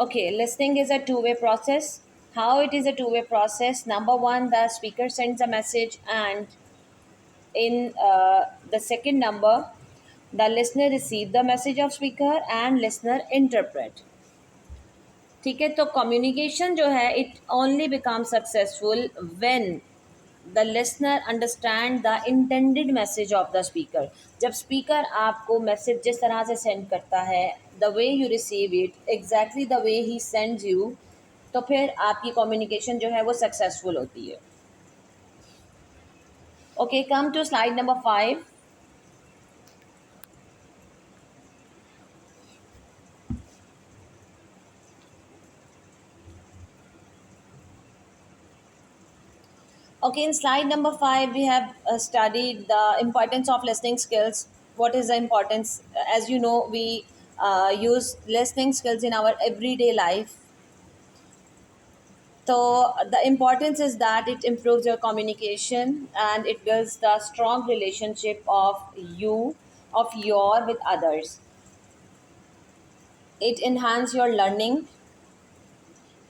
Okay, listening is a two-way process. How it is a two-way process? Number one, the speaker sends a message, and in the second number, the listener receive the message of speaker and listener interpret. ठीक है, तो communication जो है it only becomes successful when the listener understand the intended message of the speaker. जब speaker आपको message जिस तरह से send करता है, the way you receive it exactly the way he sends you, तो फिर आपकी communication जो है वो successful होती है. Okay, come to slide number 5. Okay, in slide number 5, we have studied the importance of listening skills. What is the importance? As you know, we use listening skills in our everyday life. So, the importance is that it improves your communication and it builds the strong relationship of your with others. It enhances your learning.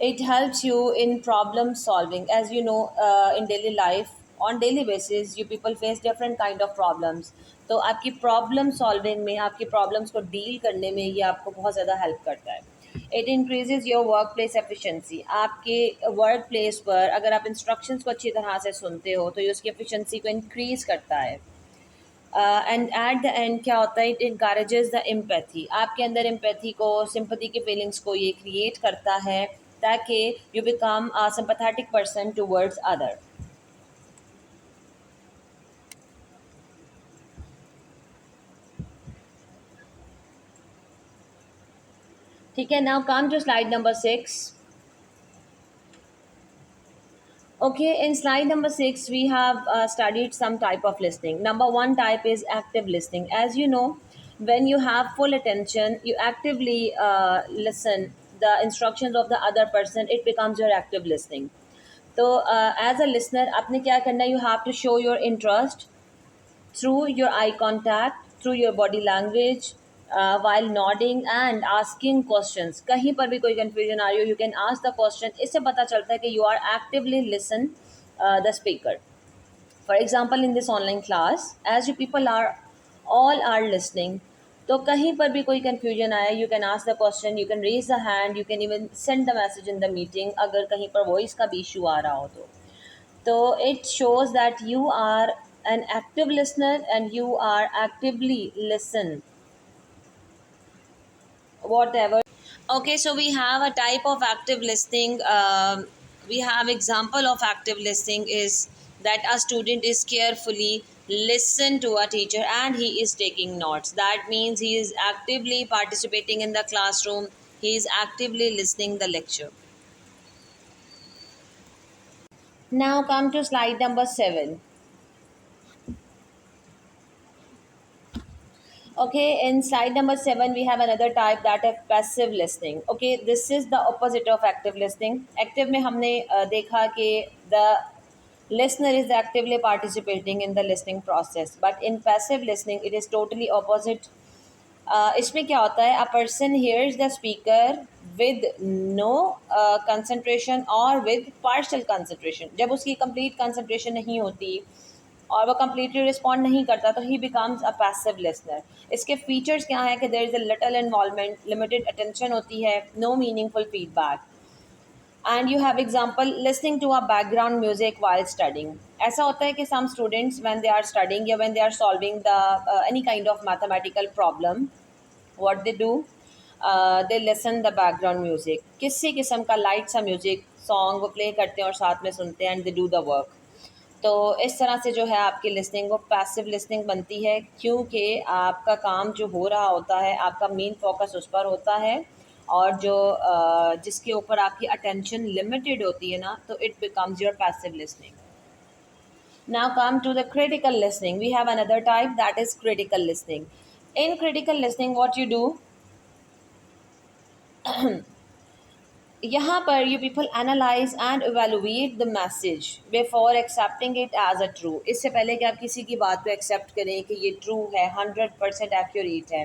It helps you in problem solving. As you know, in daily life, on daily basis you people face different kind of problems. तो आपकी problem solving में, आपकी problems को deal करने में ये आपको बहुत ज़्यादा हेल्प करता है. It increases your work place efficiency. आपके वर्क प्लेस पर अगर आप इंस्ट्रक्शंस को अच्छी तरह से सुनते हो तो ये उसकी एफिशिएंसी को इंक्रीज करता है. एंड एट द एंड क्या होता है, इट इनकरेजेस द एम्पैथी. आपके अंदर एम्पैथी को, सिंपैथी की फीलिंग्स को ये क्रिएट करता है ताकि you become a sympathetic person towards other. ठीक है, now come to slide number 6. Okay, in slide number 6, we have studied some type of listening. Number one type is active listening. As you know, when you have full attention, you actively listen the instructions of the other person. It becomes your active listening. So, as a listener, आपने क्या करना है? You have to show your interest through your eye contact, through your body language, while nodding and asking questions. कहीं पर भी कोई confusion आ रही हो, you can ask the question. इससे पता चलता है कि you are actively listen the speaker. For example, in this online class, as you people are all are listening, तो कहीं पर भी कोई confusion आया, you can ask the question, you can raise the hand, you can even send the message in the meeting. अगर कहीं पर voice का भी issue आ रहा हो तो it shows that you are an active listener and you are actively listen whatever. Okay, so we have a type of active listening. We have example of active listening is that a student is carefully listen to a teacher and he is taking notes. That means he is actively participating in the classroom. He is actively listening the lecture. Now come to slide number 7. Okay, in slide number 7, we have another type that of passive listening. Okay, this is the opposite of active listening. Active में हमने देखा कि the listener is actively participating in the listening process, but in passive listening, it is totally opposite. इसमें क्या होता है, a person hears the speaker with no concentration or with partial concentration. जब उसकी complete concentration नहीं होती और वो कम्प्लीटली रिस्पॉन्ड नहीं करता तो he becomes a passive listener. इसके फीचर्स क्या हैं कि there is a little involvement, limited attention होती है, no meaningful feedback. And you have example listening to a background music while studying. ऐसा होता है कि some students when they are studying या when they are solving the any kind of mathematical problem, what they do, they listen the background music. किसी किस्म का light सा music song वो प्ले करते हैं और साथ में सुनते हैं and they do the work. तो इस तरह से जो है आपकी लिसनिंग वो पैसिव लिसनिंग बनती है, क्योंकि आपका काम जो हो रहा होता है आपका मेन फोकस उस पर होता है और जो जिसके ऊपर आपकी अटेंशन लिमिटेड होती है ना, तो it becomes your passive listening. Now come to the critical listening. We have another type that is critical listening. In critical listening what you do, यहाँ पर you people analyse and evaluate the message before accepting it as a true. इससे पहले कि आप किसी की बात को एक्सेप्ट करें कि ये ट्रू है, 100% एक्यूरेट है,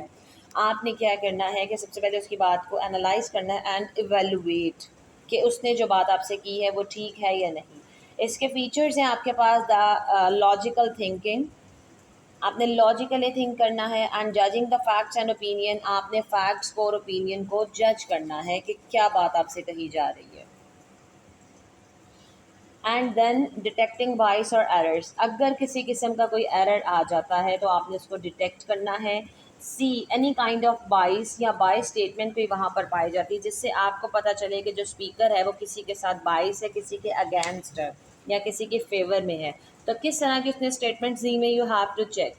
आपने क्या करना है कि सबसे पहले उसकी बात को एनालाइज करना है एंड इवेलुएट कि उसने जो बात आपसे की है वो ठीक है या नहीं। इसके फीचर्स हैं आपके पास द लॉजिकल थिंकिंग, आपने लॉजिकली थिंक करना है, and judging the facts and opinion, आपने फैक्ट्स को और ओपिनियन को जज करना है कि क्या बात आपसे कही जा रही है। एंड देन डिटेक्टिंग बाइस और एरर्स, अगर किसी किस्म का कोई एरर आ जाता है तो आपने उसको डिटेक्ट करना है। सी एनी काइंड ऑफ बाइस या बाइस स्टेटमेंट कोई वहाँ पर पाई जाती है जिससे आपको पता चले कि जो स्पीकर है वो किसी के साथ बाइस है, किसी के अगेंस्ट है या किसी के फेवर में है। तो किस तरह की उसने स्टेटमेंट दी में, you have to check.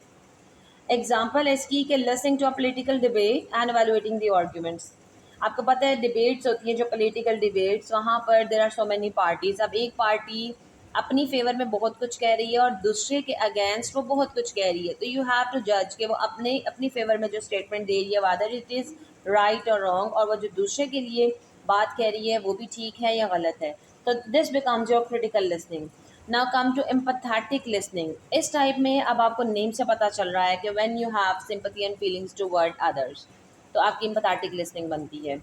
Example है इसकी कि listening to a political debate and evaluating the arguments. आपको पता है डिबेट्स होती हैं जो पॉलिटिकल डिबेट्स, वहाँ पर there are so many parties. अब एक पार्टी अपनी फेवर में बहुत कुछ कह रही है और दूसरे के अगेंस्ट वो बहुत कुछ कह रही है, तो यू हैव टू जज कि वो अपने अपनी फेवर में जो स्टेटमेंट दे रही है वेदर इट इज़ राइट और रॉन्ग, और वो जो दूसरे के लिए बात कह रही है वो भी ठीक है या गलत है। तो this becomes your critical listening. Now come to empathetic listening. इस टाइप में अब आपको नेम से पता चल रहा है कि when you have sympathy and feelings toward others, तो आपकी एम्पैथेटिक लिसनिंग बनती है।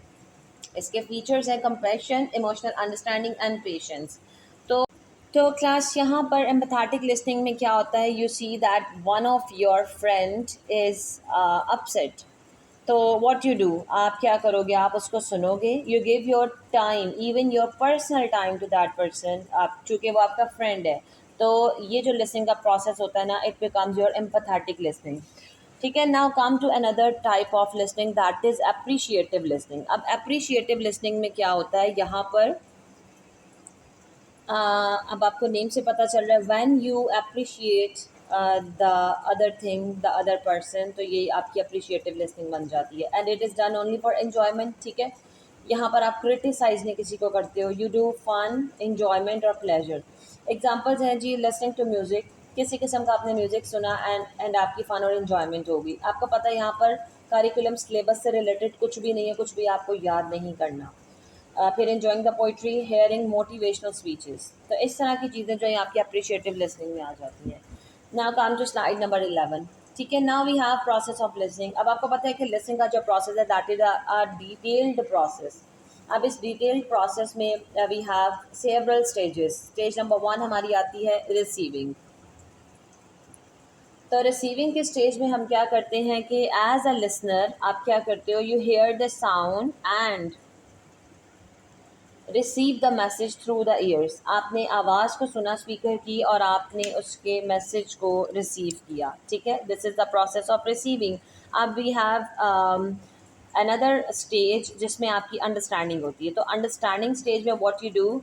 इसके फीचर्स हैं compassion, emotional understanding and patience. तो क्लास यहाँ पर एम्पैथेटिक लिसनिंग में क्या होता है, you see that one of your friend is upset, तो व्हाट यू डू, आप क्या करोगे, आप उसको सुनोगे, you give your time, even your personal time to that person, आप चूँकि वो आपका फ्रेंड है। तो ये जो लिसनिंग का प्रोसेस होता है ना, it becomes your empathetic listening. ठीक है, now come to another type of listening that is appreciative listening. अब अप्रिशिएटिव लिसनिंग में क्या होता है, यहाँ पर अब आपको नेम से पता चल रहा है, when you appreciate the other thing, the other person, तो ये आपकी अप्रिशिएटिव लिसनिंग बन जाती है। And it is done only for enjoyment. ठीक है, यहाँ पर आप क्रिटिसाइज नहीं किसी को करते हो, यू डू फन, एन्जॉयमेंट और प्लेजर। एग्जाम्पल्स हैं जी, लिसनिंग टू म्यूज़िक, किसी किस्म का आपने म्यूज़िक सुना एंड आपकी फ़न और इन्जॉयमेंट होगी। आपको पता है यहाँ पर करिकुलम सिलेबस से रिलेटेड कुछ भी नहीं है, कुछ भी आपको याद नहीं करना। फिर enjoying the poetry, hearing motivational speeches, तो इस तरह की चीज़ें जो है आपकी अप्रिशिएटिव लिसनिंग में आ जाती हैं। Now come to slide number 11। ठीक है, now we have process of listening. अब आपको पता है कि लिसनिंग का जो प्रोसेस है that is a detailed process. अब इस डिटेल्ड प्रोसेस में we have several stages. Stage number 1 हमारी आती है रिसीविंग। तो रिसीविंग के स्टेज में हम क्या करते हैं कि एज अ लिसनर आप क्या करते हो, you hear the sound and receive the message through the ears. आपने आवाज़ को सुना स्पीकर की और आपने उसके मैसेज को रिसीव किया। ठीक है, this is the process of receiving. अब वी हैव अनदर स्टेज जिसमें आपकी अंडरस्टैंडिंग होती है। तो अंडरस्टैंडिंग स्टेज में what you do,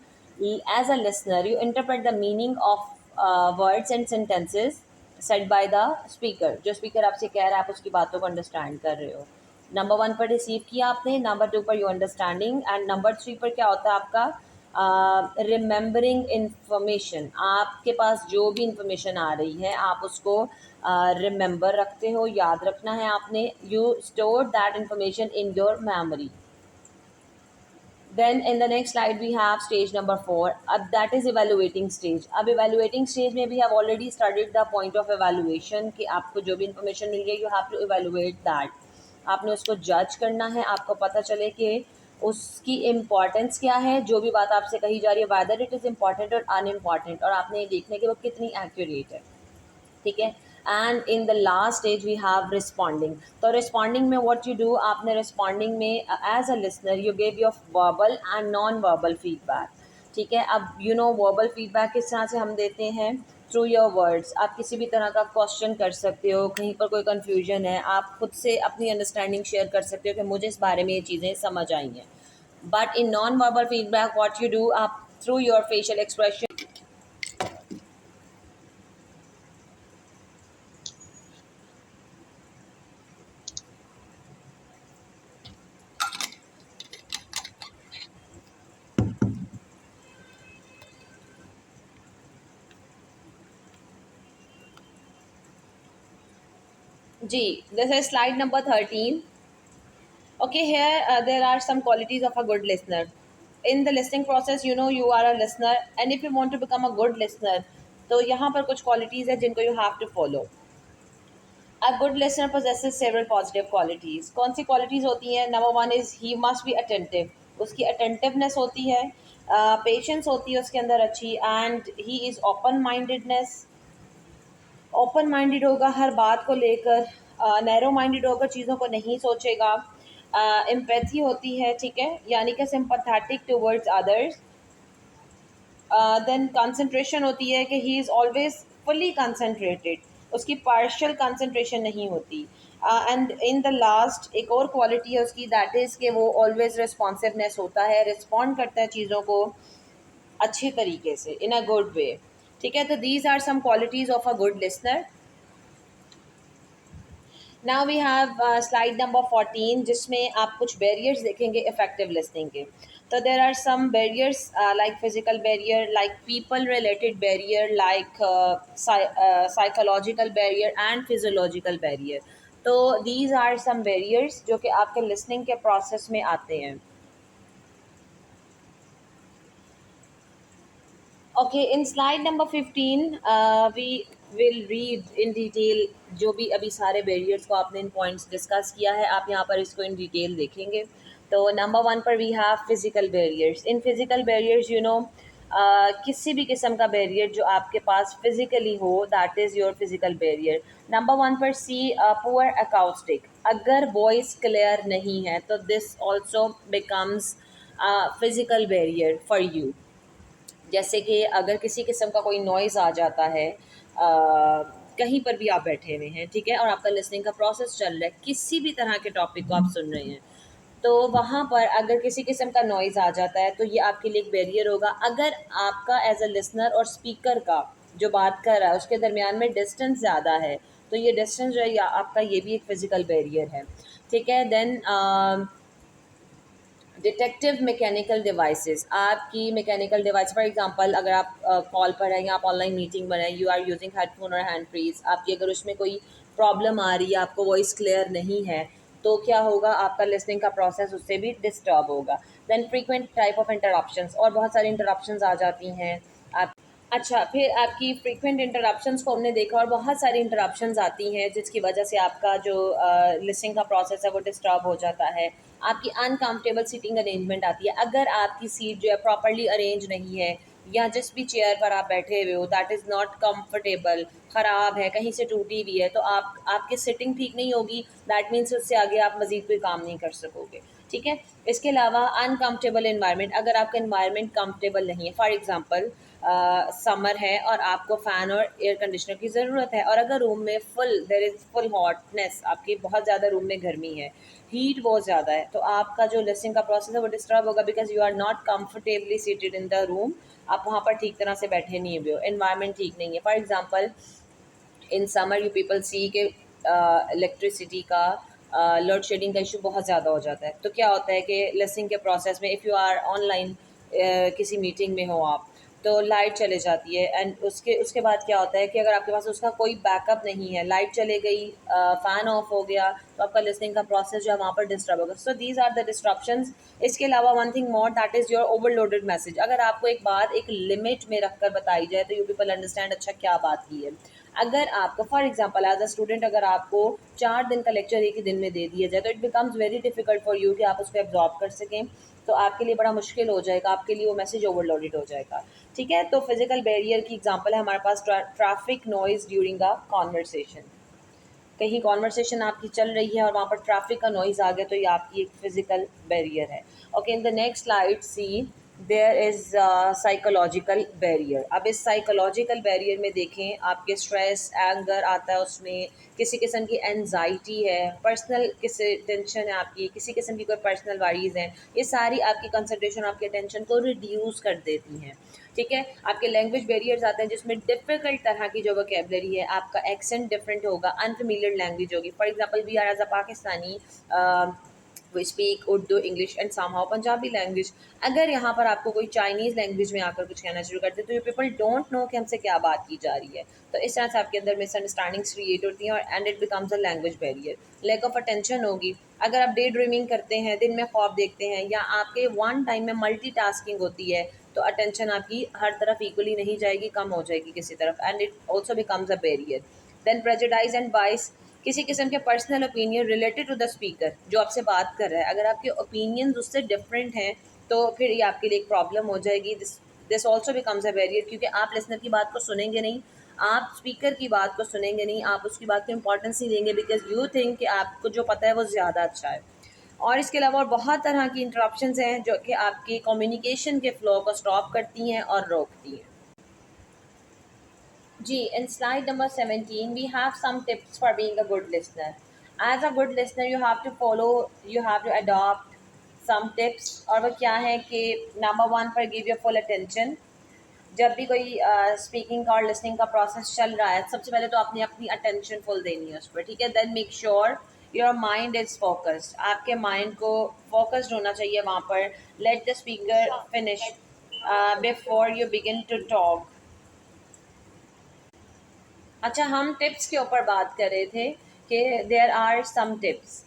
as a listener you interpret the meaning of words and sentences said by the speaker. जो speaker आपसे कह रहा है आप उसकी बातों को अंडरस्टैंड कर रहे हो। नंबर 1 पर रिसीव किया आपने, नंबर 2 पर यू अंडरस्टैंडिंग, एंड नंबर 3 पर क्या होता है आपका रिमेंबरिंग इंफॉर्मेशन। आपके पास जो भी इंफॉर्मेशन आ रही है आप उसको रिमेंबर रखते हो, याद रखना है आपने। You store that information in your memory. Then in the next slide we have stage number 4. That is evaluating stage. अब evaluating stage में भी have already studied the point of evaluation कि आपको जो भी information मिल गई you have to evaluate that. आपने उसको जज करना है, आपको पता चले कि उसकी इम्पॉर्टेंस क्या है, जो भी बात आपसे कही जा रही है whether it is important और अनइम्पॉर्टेंट, और आपने ये देखना है कि वो कितनी एक्यूरेट है। ठीक है, and in the last stage we have responding. तो रिस्पॉन्डिंग में व्हाट यू डू, आपने रिस्पॉन्डिंग में as a listener you give your verbal and non verbal feedback. ठीक है, अब यू नो वर्बल फीडबैक किस तरह से हम देते हैं, थ्रू योर वर्ड्स। आप किसी भी तरह का क्वेश्चन कर सकते हो, कहीं पर कोई कन्फ्यूजन है आप खुद से अपनी अंडरस्टैंडिंग शेयर कर सकते हो कि मुझे इस बारे में ये चीज़ें समझ आई हैं। But in non verbal feedback what you do, आप थ्रू योर फेशियल एक्सप्रेशन। जी, this is slide number 13. Okay, here there are some qualities of a good listener. In the listening process, you know you are a listener, and if you want to become a good listener, तो यहाँ पर कुछ qualities है जिनको you have to follow. A good listener possesses several positive qualities. कौन सी qualities होती हैं? Number one is he must be attentive. उसकी attentiveness होती है, patience होती है उसके अंदर अच्छी, and he is open mindedness. Open minded होगा हर बात को लेकर, नैरो माइंडेड होकर चीज़ों को नहीं सोचेगा, एम्पैथी होती है, ठीक है, यानी कि sympathetic towards others. Then concentration होती है कि he is always fully concentrated, उसकी पार्शियल कंसंट्रेशन नहीं होती। एंड इन द लास्ट एक और क्वालिटी है उसकी, दैट इज़ कि वो ऑलवेज रिस्पॉन्सिवनेस होता है, रिस्पॉन्ड करता है चीज़ों को अच्छे तरीके से, इन अ गुड वे। ठीक है, तो these are some qualities of a good listener. Now we have slide number 14 जिसमें आप कुछ बैरियर्स देखेंगे इफेक्टिव लिसनिंग के। तो there are some barriers like physical barrier, like people related barrier, like psychological barrier and physiological barrier. तो these are some barriers जो कि आपके लिसनिंग के प्रोसेस में आते हैं। Okay, in slide number 15, we will read in detail जो भी अभी सारे बैरियर्स को आपने इन पॉइंट्स डिस्कस किया है, आप यहाँ पर इसको इन डिटेल देखेंगे। तो नंबर वन पर we have physical barriers. In physical barriers किसी भी किस्म का बैरियर जो आपके पास फिजिकली हो, that is your physical barrier. Number one पर सी पुअर अकाउस्टिक, अगर वॉइस क्लियर नहीं है तो this also becomes physical barrier for you. जैसे कि अगर किसी किस्म का कोई नॉइज़ आ जाता है, कहीं पर भी आप बैठे हुए हैं, ठीक है, और आपका लिसनिंग का प्रोसेस चल रहा है, किसी भी तरह के टॉपिक को आप सुन रहे हैं, तो वहाँ पर अगर किसी किस्म का नॉइज़ आ जाता है तो ये आपके लिए एक बैरियर होगा। अगर आपका एज अ लिसनर और स्पीकर का जो बात कर रहा है उसके दरमियान में डिस्टेंस ज़्यादा है, तो ये डिस्टेंस जो है या आपका ये भी एक फ़िज़िकल बैरियर है, ठीक है। देन डिटेक्टिव मैकेनिकल डिवाइसेस, आपकी मैकेनिकल डिवाइस, फॉर एग्जांपल अगर आप कॉल पर हैं या आप ऑनलाइन मीटिंग पर हैं, यू आर यूजिंग हेडफोन और हैंड फ्रीज, आपकी अगर उसमें कोई प्रॉब्लम आ रही है, आपको वॉइस क्लियर नहीं है, तो क्या होगा, आपका लिसनिंग का प्रोसेस उससे भी डिस्टर्ब होगा। Then frequent type of interruptions, और बहुत सारी इंटरप्शंस आ जाती हैं आप। अच्छा, फिर आपकी फ्रीक्वेंट इंटरप्शंस को हमने देखा, और बहुत सारी इंटरप्शंस आती हैं जिसकी वजह से आपका जो लिसनिंग का प्रोसेस है वो डिस्टर्ब हो जाता है। आपकी अनकम्फर्टेबल सीटिंग अरेंजमेंट आती है, अगर आपकी सीट जो है प्रॉपर्ली अरेंज नहीं है, या जिस भी चेयर पर आप बैठे हुए हो दैट इज़ नॉट कंफर्टेबल, ख़राब है, कहीं से टूटी हुई है, तो आपकी सिटिंग ठीक नहीं होगी, दैट मीन्स उससे आगे आप मज़ीद कोई काम नहीं कर सकोगे, ठीक है। इसके अलावा अनकम्फर्टेबल इन्वायरमेंट, अगर आपका इन्वायरमेंट कंफर्टेबल नहीं है, फॉर एग्जांपल समर है और आपको फ़ैन और एयर कंडीशनर की ज़रूरत है, और अगर रूम में देयर इज़ फुल हॉटनेस, आपकी बहुत ज़्यादा रूम में गर्मी है, हीट बहुत ज़्यादा है, तो आपका जो लिसनिंग का प्रोसेस है वो डिस्टर्ब होगा, because you are not comfortably seated in the room, आप वहाँ पर ठीक तरह से बैठे नहीं हुए हो, एनवायरनमेंट ठीक नहीं है। For example in summer you people see के इलेक्ट्रिसिटी का लोड शेडिंग का इशू बहुत ज़्यादा हो जाता है, तो क्या होता है कि लिसनिंग के प्रोसेस में इफ़ यू आर ऑनलाइन किसी मीटिंग में हो आप, तो लाइट चले जाती है, एंड उसके उसके बाद क्या होता है कि अगर आपके पास उसका कोई बैकअप नहीं है, लाइट चले गई, फ़ैन ऑफ हो गया, तो आपका लिसनिंग का प्रोसेस जो है वहाँ पर डिस्टर्ब होगा। So these are the disruptions. इसके अलावा one thing more, that is your overloaded message, अगर आपको एक बात एक लिमिट में रख कर बताई जाए तो यू पीपल अंडरस्टैंड अच्छा क्या बात की है। अगर आपको for example as a student अगर आपको 4 दिन का लेक्चर एक ही दिन में दे दिया जाए, तो it becomes very difficult for you कि आप उसको एब्जॉर्ब कर सकें, तो आपके लिए बड़ा मुश्किल हो जाएगा, आपके लिए वो मैसेज ओवरलोडेड हो जाएगा, ठीक है। तो फिजिकल बैरियर की एग्जांपल है हमारे पास traffic noise during a conversation, कहीं कॉन्वर्सेशन आपकी चल रही है और वहाँ पर ट्रैफिक का नॉइज़ आ गया, तो ये आपकी एक फिजिकल बैरियर है। Okay, in the next slide see there is psychological barrier. अब इस साइकोलॉजिकल बैरियर में देखें, आपके स्ट्रेस एंगर आता है, उसमें किसी किस्म की एनजाइटी है, पर्सनल किसी टेंशन है आपकी, किसी किस्म की कोई पर्सनल वारीज़ हैं, ये सारी आपकी कंसंट्रेशन आपके अटेंशन को रिड्यूस कर देती हैं, ठीक है। आपके लैंग्वेज बैरियर्स आते हैं जिसमें डिफ़िकल्ट तरह की जो वोकेबलरी है, आपका एक्सेंट डिफरेंट होगा, अनफेमिलियर लैंग्वेज होगी। For example we are as a Pakistani, we speak Urdu, English and somehow Punjabi language. अगर यहाँ पर आपको कोई चाइनीज़ लैंग्वेज में आकर कुछ कहना शुरू करते तो यू पीपल डोंट नो कि हमसे क्या बात की जा रही है, तो इस तरह से आपके अंदर मिसअंडरस्टैंडिंग्स क्रिएट होती हैं, और and it becomes a language barrier. Lack of attention होगी, अगर आप डे ड्रीमिंग करते हैं, दिन में ख्वाब देखते हैं, या आपके वन टाइम में मल्टीटास्किंग होती है, तो अटेंशन आपकी हर तरफ इक्वली नहीं जाएगी, कम हो जाएगी किसी तरफ, and it also becomes a barrier. Then prejudice and bias, किसी किस्म के personal opinion related to the speaker जो आपसे बात कर रहा है, अगर आपके ओपिनियंस उससे डिफरेंट हैं तो फिर ये आपके लिए एक प्रॉब्लम हो जाएगी। This also becomes a barrier, क्योंकि आप लिसनर की बात को सुनेंगे नहीं, आप स्पीकर की बात को सुनेंगे नहीं, आप उसकी बात को इंपॉर्टेंस नहीं देंगे बिकॉज यू थिंक कि आपको जो पता है वो ज़्यादा अच्छा है। और इसके अलावा और बहुत तरह की इंटरप्शंस हैं जो कि आपकी कम्युनिकेशन के फ्लो को स्टॉप करती हैं और रोकती हैं। G, in slide number 17, we have some tips for being a good listener. As a good listener, you have to follow, you have to adopt some tips. और वो क्या है कि नंबर वन पर गिव योर फुल अटेंशन। जब भी कोई speaking का और लिसनिंग का प्रोसेस चल रहा है, सबसे पहले तो आपने अपनी अटेंशन फुल देनी है उस पर, ठीक है। Then make sure your mind is focused, आपके माइंड को फोकस्ड होना चाहिए वहाँ पर। Let the speaker finish before you begin to talk. अच्छा, हम टिप्स के ऊपर बात कर रहे थे कि देयर आर सम टिप्स।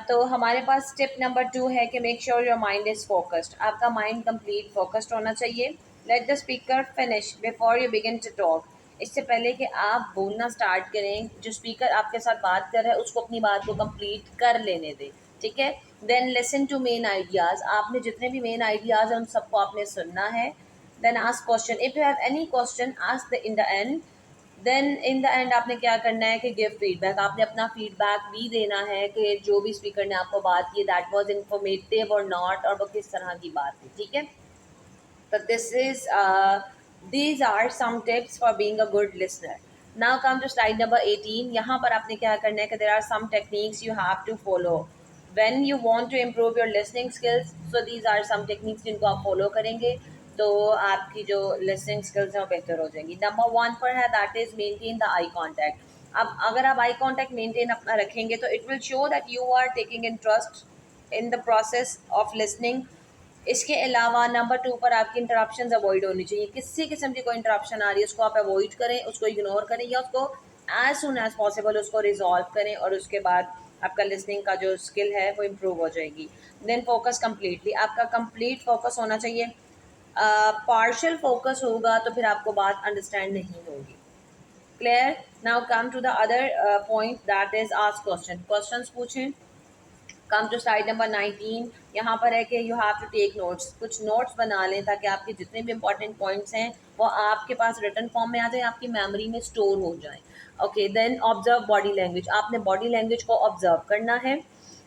तो हमारे पास टिप नंबर 2 है कि make sure your mind is focused, आपका माइंड कंप्लीट फोकस्ड होना चाहिए। Let the speaker finish before you begin to talk, इससे पहले कि आप बोलना स्टार्ट करें, जो स्पीकर आपके साथ बात कर रहा है उसको अपनी बात को कंप्लीट कर लेने दें, ठीक है। Then listen to main ideas, आपने जितने भी मेन आइडियाज़ हैं उन सबको आपने सुनना है। Then ask question, if you have any question ask the in the end. Then in the end आपने क्या करना है कि गिव फीडबैक, आपने अपना फीडबैक भी देना है कि जो भी स्पीकर ने आपको बात की दैट वाज इंफॉर्मेटिव और नॉट, और वो किस तरह की बात थी, ठीक है। तो this is these are some tips for being a good listener. Now come to slide number 18। यहाँ पर आपने क्या करना है कि there are some techniques you have to follow when you want to improve your listening skills. So these are some techniques जिनको आप follow करेंगे तो आपकी जो लिसनिंग स्किल्स हैं वो बेहतर हो जाएंगी। नंबर 1 पर है that is maintain the eye contact. अब अगर आप आई कॉन्टैक्ट मेंटेन अपना रखेंगे तो it will show that you are taking interest in the process of listening. इसके अलावा नंबर 2 पर आपकी इंटरप्शंस अवॉइड होनी चाहिए। किसी किस्म की कोई इंटरप्शन आ रही है उसको आप अवॉइड करें, उसको इग्नोर करें या उसको एज सुन एज पॉसिबल उसको रिजॉल्व करें, और उसके बाद आपका लिसनिंग का जो स्किल है वो इम्प्रूव हो जाएगी। देन फोकस कम्प्लीटली, आपका कंप्लीट फोकस होना चाहिए। पार्शियल फोकस होगा तो फिर आपको बात अंडरस्टैंड नहीं होगी। Clear. Now come to the other point that is ask question, questions पूछें। कम टू साइड नंबर 19, यहाँ पर है कि you have to take notes, कुछ नोट्स बना लें ताकि आपके जितने भी इंपॉर्टेंट पॉइंट्स हैं वो आपके पास रिटन फॉर्म में आ जाए, आपकी मेमोरी में स्टोर हो जाए। Okay, then observe body language, आपने बॉडी लैंग्वेज को ऑब्जर्व करना है,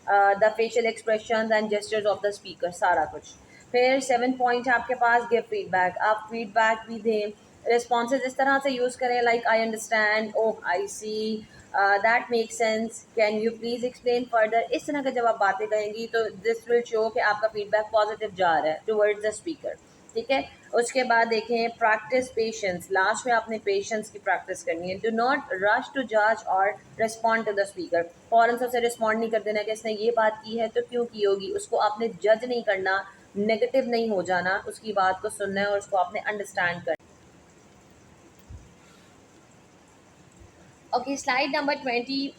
the facial expression and gestures of the speaker, सारा कुछ। फिर 7 पॉइंट है आपके पास, गिव फीडबैक, आप फीडबैक भी दें। रिस्पॉन्सेज इस तरह से यूज़ करें like I understand, oh I see, that make sense, can you please explain further. इस तरह के जब आप बातें करेंगी तो दिस विल शो कि आपका फीडबैक पॉजिटिव जा रहा है टुवर्ड्स द स्पीकर, ठीक है। उसके बाद देखें प्रैक्टिस पेशेंस, लास्ट में आपने पेशेंस की प्रैक्टिस करनी है। डू नॉट रश टू जज और रिस्पॉन्ड टू द स्पीकर, फ़ौरन से उसे रिस्पॉन्ड नहीं कर देना कि इसने ये बात की है तो क्यों की होगी, उसको आपने जज नहीं करना, नेगेटिव नहीं हो जाना, उसकी बात को सुनना है और उसको आपने अंडरस्टैंड करना। Okay, slide number 20,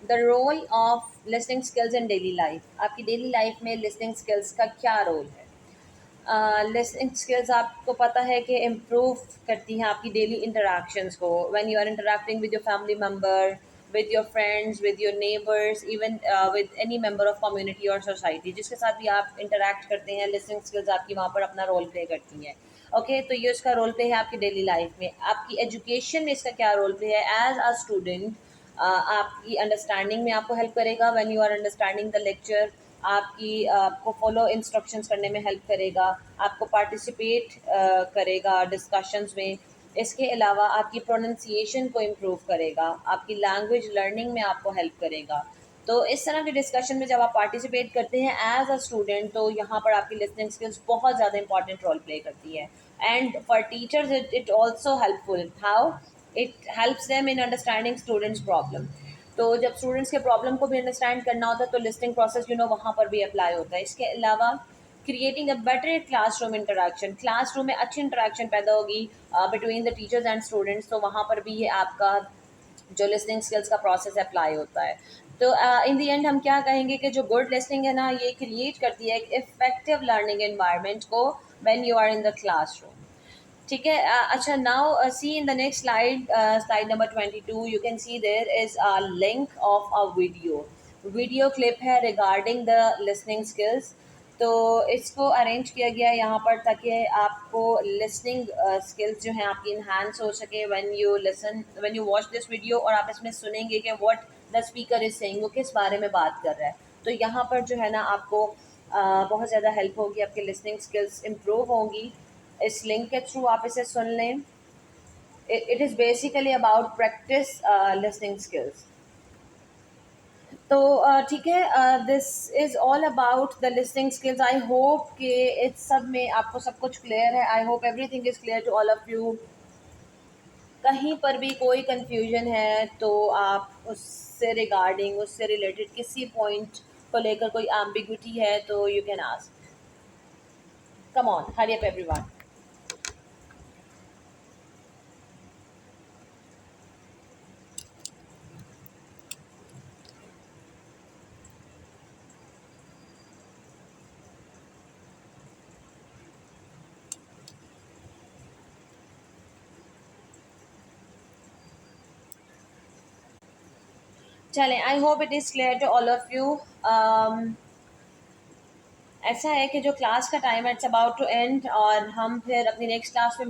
the role of listening skills in daily life. आपकी डेली लाइफ में लिसनिंग स्किल्स का क्या रोल है। लिसनिंग स्किल्स आपको पता है कि इम्प्रूव करती हैं आपकी डेली इंटरेक्शंस को। When you are interacting with your family member, with your friends, with your neighbours, even with any member of community और सोसाइटी, जिसके साथ भी आप इंटरेक्ट करते हैं, लिसनिंग स्किल्स आपकी वहाँ पर अपना रोल प्ले करती हैं। ओके, तो ये उसका रोल प्ले है आपकी डेली लाइफ में। आपकी एजुकेशन में इसका क्या रोल प्ले है। एज अ स्टूडेंट आपकी अंडरस्टैंडिंग में आपको हेल्प करेगा। When you are understanding the lecture, आपको फॉलो इंस्ट्रक्शंस करने में हेल्प करेगा, आपको पार्टिसिपेट करेगा डिस्कशंस में। इसके अलावा आपकी प्रोनंसिएशन को इम्प्रूव करेगा, आपकी लैंग्वेज लर्निंग में आपको हेल्प करेगा। तो इस तरह के डिस्कशन में जब आप पार्टिसिपेट करते हैं एज अ स्टूडेंट तो यहाँ पर आपकी लिसनिंग स्किल्स बहुत ज़्यादा इंपॉर्टेंट रोल प्ले करती है। And for teachers it also helpful, how it helps them in understanding students problem. तो जब स्टूडेंट्स के प्रॉब्लम को भी अंडरस्टैंड करना होता है तो लिसनिंग प्रोसेस वहाँ पर भी अप्लाई होता है। इसके अलावा creating a better classroom interaction, classroom में अच्छी इंटरेक्शन पैदा होगी between the teachers and students, तो वहाँ पर भी ये आपका जो लिसनिंग स्किल्स का प्रोसेस अप्लाई होता है। तो इन दी एंड हम क्या कहेंगे कि जो गुड लिसनिंग है ना, ये क्रिएट करती है एक इफेक्टिव लर्निंग एनवायरनमेंट को when you are in the classroom, ठीक है। अच्छा, now see in the next slide, slide number 22, you can see there is a link of a video clip है रिगार्डिंग द लिसनिंग स्किल्स। तो इसको arrange किया गया है यहाँ पर ताकि आपको लिसनिंग स्किल्स जो हैं आपकी इन्हांस हो सके when you watch this video, और आप इसमें सुनेंगे कि what the speaker is saying, वो किस बारे में बात कर रहा है। तो यहाँ पर जो है ना आपको बहुत ज़्यादा हेल्प होगी, आपकी लिसनिंग स्किल्स इम्प्रूव होंगी। इस लिंक के थ्रू आप इसे सुन लें। It is basically about practice listening skills. तो ठीक है, this is all about the listening skills. I hope कि इस सब में आपको सब कुछ क्लियर है। I hope everything is clear to all of you. कहीं पर भी कोई कंफ्यूजन है तो आप उससे रिगार्डिंग, उससे रिलेटेड किसी पॉइंट को लेकर कोई एम्बिग्विटी है तो you can ask. Come on, hurry up everyone. चलें, I hope it is clear to all of you. ऐसा है कि जो क्लास का टाइम है इट्स अबाउट टू एंड, और हम फिर अपनी नेक्स्ट क्लास में